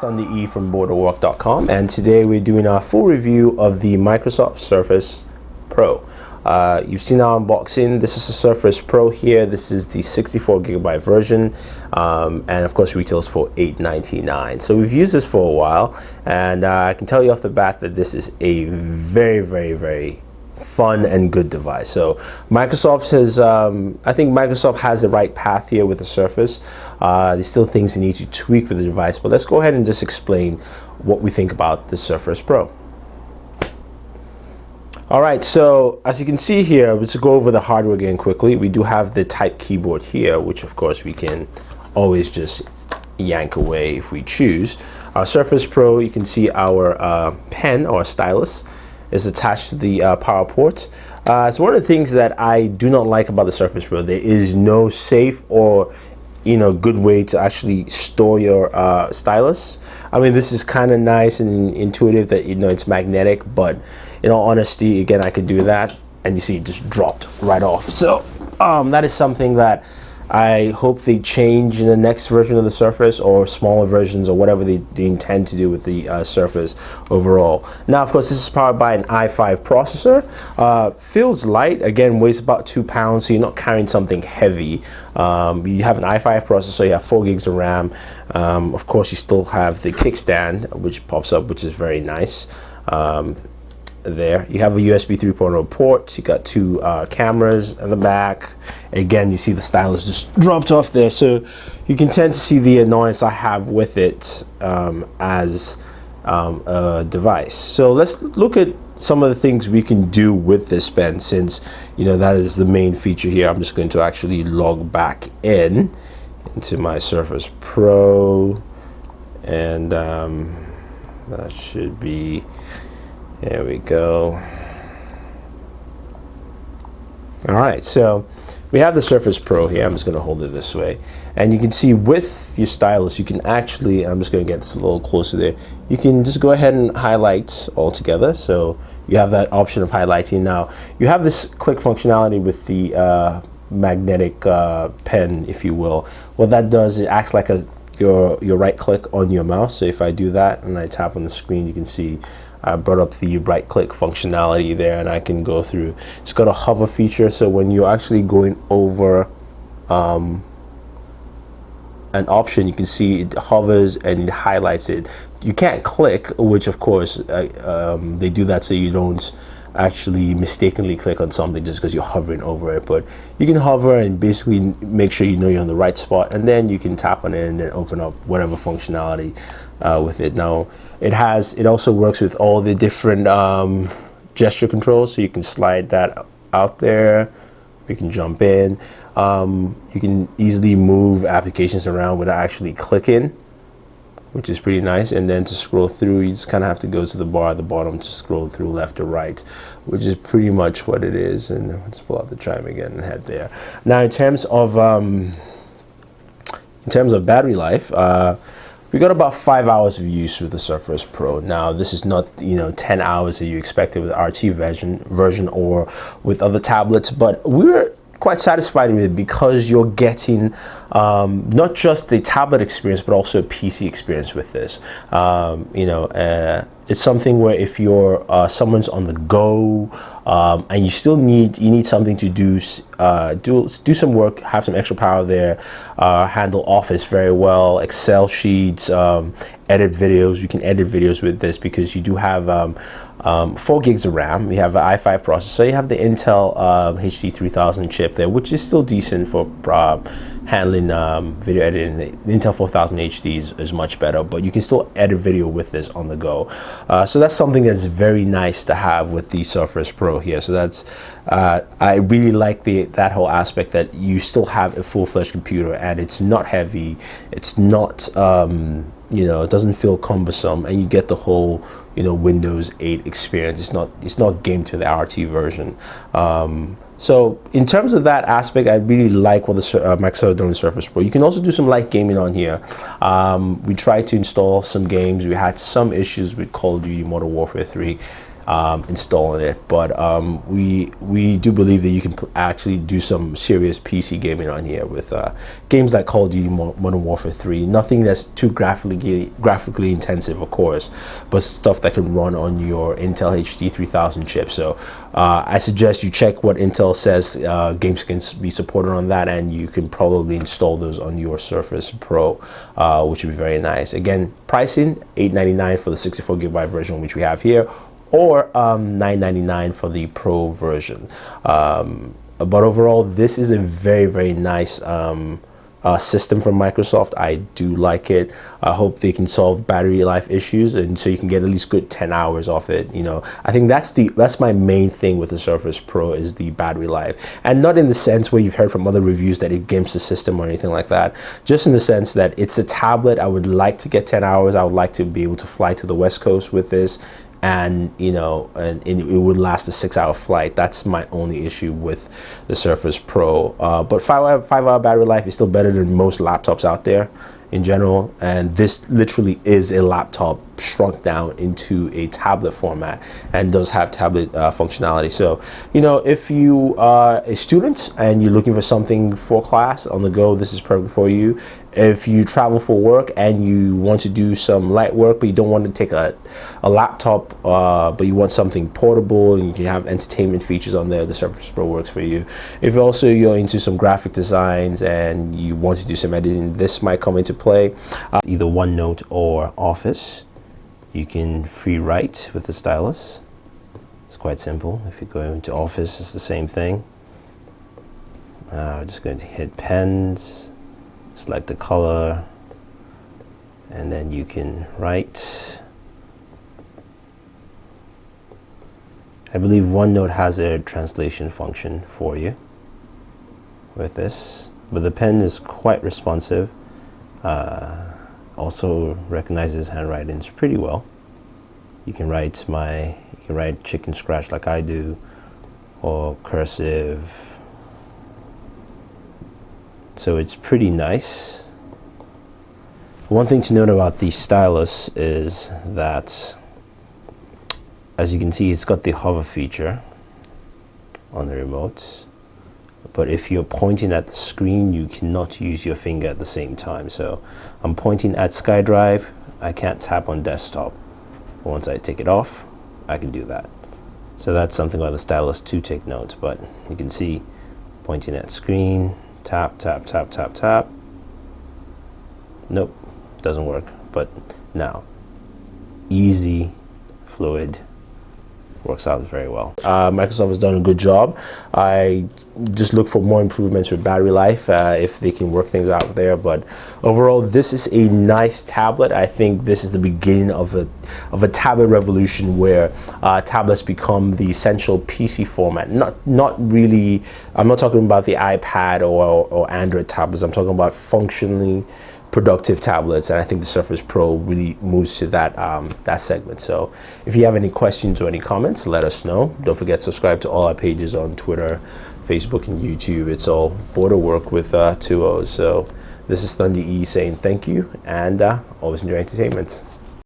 Thunder E from Booredatwork.com, and today we're doing our full review of the Microsoft Surface Pro. You've seen our unboxing. This is the Surface Pro here. This is the 64GB version, and of course retails for $8.99. So we've used this for a while, and I can tell you off the bat that this is a very fun and good device. So Microsoft has, I think Microsoft has the right path here with the Surface. There's still things they need to tweak with the device, but let's go ahead and just explain what we think about the Surface Pro. Alright, so as you can see here, let's go over the hardware again quickly. We do have the Type keyboard here, which of course we can always just yank away if we choose. Our Surface Pro, you can see our pen or stylus is attached to the power port. It's one of the things that I do not like about the Surface Pro. There is no safe or good way to actually store your stylus. I mean, this is kind of nice and intuitive that it's magnetic, but in all honesty, again, I could do that, and you see it just dropped right off. So that is something that I hope they change in the next version of the Surface, or smaller versions, or whatever they intend to do with the Surface overall. Now, of course, this is powered by an i5 processor. Feels light, again, weighs about 2 pounds, so you're not carrying something heavy. You have an i5 processor, you have 4 gigs of RAM. Of course, you still have the kickstand, which pops up, which is very nice. There you have a USB 3.0 port. You got 2 cameras in the back. Again, you see the stylus just dropped off there, so you can tend to see the annoyance I have with it as a device. So let's look at some of the things we can do with this pen, since that is the main feature here. I'm just going to actually log back into my Surface Pro, and that should be. There we go. All right, so we have the Surface Pro here. I'm just going to hold it this way, and you can see with your stylus, you can actually, I'm just going to get this a little closer there, you can just go ahead and highlight all together. So you have that option of highlighting. Now you have this click functionality with the magnetic pen, if you will. What that does, it acts like your right click on your mouse. So if I do that and I tap on the screen, you can see I brought up the right click functionality there, and I can go through. It's got a hover feature, so when you're actually going over an option, you can see it hovers and it highlights it. You can't click, which of course they do that so you don't actually mistakenly click on something just because you're hovering over it. But you can hover and basically make sure you're in the right spot, and then you can tap on it and then open up whatever functionality with it. Now it also works with all the different gesture controls, so you can slide that out there, you can jump in, you can easily move applications around without actually clicking, which is pretty nice. And then to scroll through, you just kind of have to go to the bar at the bottom to scroll through left or right, which is pretty much what it is. And let's pull out the chime again and head there. Now in terms of battery life, we got about 5 hours of use with the Surface Pro. Now this is not 10 hours that you expected with the RT version or with other tablets, but we're quite satisfied with it because you're getting not just the tablet experience but also a PC experience with this. It's something where if you're someone's on the go and you still need something to do some work, have some extra power there, handle Office very well, Excel sheets, edit videos. You can edit videos with this because you do have 4 gigs of RAM. We have an i5 processor. You have the Intel HD 3000 chip there, which is still decent for handling video editing. The Intel 4000 HD is much better, but you can still edit video with this on the go. So that's something that's very nice to have with the Surface Pro here. So that's I really like that whole aspect that you still have a full-fledged computer, and it's not heavy. It's not it doesn't feel cumbersome, and you get the whole Windows 8 experience. It's not game to the RT version. So in terms of that aspect, I really like what the Microsoft done with Surface Pro. You can also do some light gaming on here. We tried to install some games. We had some issues with Call of Duty Modern Warfare 3. installing it, but we do believe that you can actually do some serious PC gaming on here with games like Call of Duty Modern Warfare 3. Nothing that's too graphically intensive, of course, but stuff that can run on your Intel HD 3000 chip. So I suggest you check what Intel says games can be supported on that, and you can probably install those on your Surface Pro, which would be very nice. Again, pricing $899 for the 64GB version, which we have here, or $999 for the Pro version. But overall, this is a very nice system from Microsoft. I do like it. I hope they can solve battery life issues, and so you can get at least good 10 hours off it. You know, I think that's my main thing with the Surface Pro, is the battery life, and not in the sense where you've heard from other reviews that it gimps the system or anything like that. Just in the sense that it's a tablet. I would like to get 10 hours. I would like to be able to fly to the West Coast with this, and you know, and it would last a 6-hour flight. That's my only issue with the Surface Pro. But 5-hour battery life is still better than most laptops out there in general, and this literally is a laptop shrunk down into a tablet format, and does have tablet functionality. So, you know, if you are a student and you're looking for something for class on the go, this is perfect for you. If you travel for work and you want to do some light work, but you don't want to take a laptop, but you want something portable and you can have entertainment features on there, the Surface Pro works for you. If also you're into some graphic designs and you want to do some editing, this might come into play. Either OneNote or Office. You can free write with the stylus. It's quite simple. If you go into Office, it's the same thing. Just going to hit pens, select the color, and then you can write. I believe OneNote has a translation function for you with this, but the pen is quite responsive. Also recognizes handwritings pretty well. You can write chicken scratch like I do, or cursive. So it's pretty nice. One thing to note about the stylus is that, as you can see, it's got the hover feature on the remote. But if you're pointing at the screen, you cannot use your finger at the same time. So I'm pointing at SkyDrive, I can't tap on desktop. Once I take it off, I can do that. So that's something about the stylus to take note. But you can see, pointing at screen, tap, tap, tap, tap, tap. Nope, doesn't work. But now, easy, fluid, works out very well. Microsoft has done a good job. I just look for more improvements with battery life if they can work things out there. But overall, this is a nice tablet. I think this is the beginning of a tablet revolution, where tablets become the essential PC format. Not really. I'm not talking about the iPad or Android tablets. I'm talking about functionally productive tablets, and I think the Surface Pro really moves to that that segment. So if you have any questions or any comments, let us know. Don't forget to subscribe to all our pages on Twitter, Facebook, and YouTube. It's all Booredatwork with 2 O's. So this is Thunder E saying thank you, and always enjoy entertainment.